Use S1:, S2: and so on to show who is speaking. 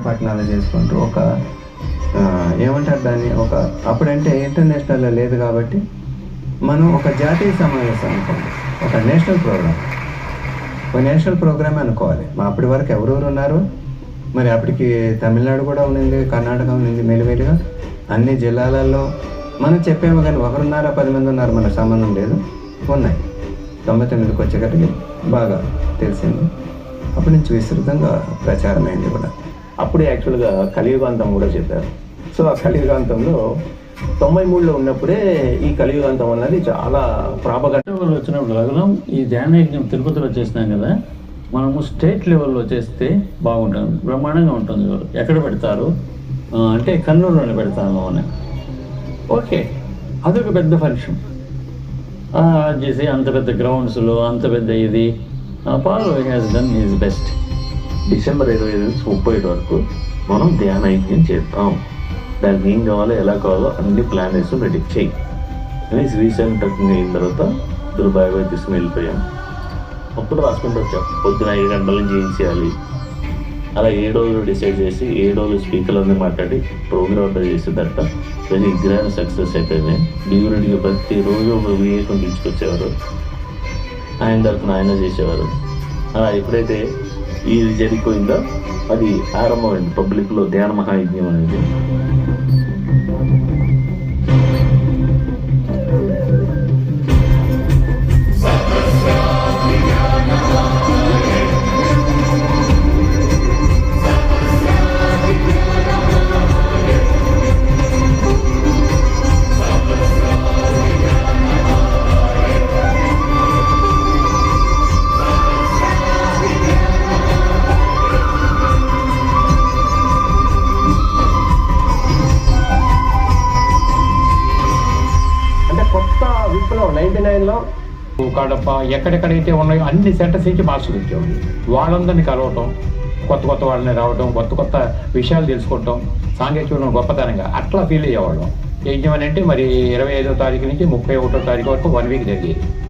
S1: పట్టణాలు చేసుకుంటూ ఒక ఏమంటారు దాన్ని, ఒక అప్పుడంటే ఇంటర్నేషనల్లో లేదు కాబట్టి మనం ఒక జాతీయ సమావేశం అనుకోండి, ఒక నేషనల్ ప్రోగ్రామ్, ఒక నేషనల్ ప్రోగ్రామే అనుకోవాలి. మా అప్పటి వరకు ఎవరెవరు ఉన్నారు, మరి అప్పటికి తమిళనాడు కూడా ఉన్నింది, కర్ణాటక ఉన్నింది, మెల్లిమెల్లిగా అన్ని జిల్లాలలో మనం చెప్పాము. కానీ ఒకరున్నారా 10 మంది ఉన్నారు, మనకు సంబంధం లేదు, ఉన్నాయి. 99కి వచ్చేకటికి బాగా తెలిసింది. అప్పటి నుంచి విస్తృతంగా ప్రచారం అయింది కూడా.
S2: అప్పుడు యాక్చువల్గా కలియుగాంతం కూడా చెప్పారు. సో ఆ కలియుగాంతంలో 93లో ఉన్నప్పుడే ఈ కలియుగాంతం అన్నది చాలా
S3: ప్రాపగంటలో వచ్చినప్పుడు లగ్నం ఈ ధ్యానయజ్ఞం తిరుపతిలో చేసినాం కదా, మనము స్టేట్ లెవెల్లో చేస్తే బాగుంటుంది, బ్రహ్మాండంగా ఉంటుంది. ఎక్కడ పెడతారు అంటే కర్నూలులోనే పెడతాము అని. ఓకే, అదొక పెద్ద ఫంక్షన్ చేసి అంత పెద్ద గ్రౌండ్స్లో అంత పెద్ద ఇది. Paul has done is best.
S2: December 25 నుంచి 31 వరకు మనం ధ్యానయజ్ఞం చేద్దాం, దానికి ఏం కావాలో ఎలా కావాలో అన్ని ప్లాన్ వేసి రెడీ చేయి అని శ్రీశైలం ట్రెక్కింగ్ అయిన తర్వాత దుర్బాగా తీసుకుని వెళ్ళిపోయాం. అప్పుడు రాసుకుంటూ వచ్చాం, పొద్దున 5 గంటల నుంచి ఏం చేయాలి. అలా 7 రోజులు డిసైడ్ చేసి 7 రోజులు స్పీకర్లన్నీ మాట్లాడి ప్రోగ్రామ్ చేసేదట. వెరీ గ్రాండ్ సక్సెస్ అయిపోయింది. డిగ్రీడిగా ప్రతిరోజు ఒక వివేకం తీసుకొచ్చేవారు, ఆయన తరఫున ఆయన చేసేవారు. అలా ఎప్పుడైతే ఇది జరిగిపోయిందో అది ఆరంభమైంది పబ్లిక్లో ధ్యాన మహాయజ్ఞం అనేది.
S4: కొత్త విప్లవం 99లో కడప ఎక్కడెక్కడైతే ఉన్నాయో అన్ని సెంటర్స్ నుంచి మార్చులు వచ్చేవాళ్ళు. వాళ్ళందరినీ కలవటం, కొత్త కొత్త వాళ్ళని రావడం, కొత్త కొత్త విషయాలు తెలుసుకోవటం, సాంకేతిక గొప్పతనంగా అట్లా ఫీల్ అయ్యేవాళ్ళం. యజ్ఞం అని అంటే మరి 25వ తారీఖు నుంచి 31వ తారీఖు వరకు 1 వీక్ జరిగేది.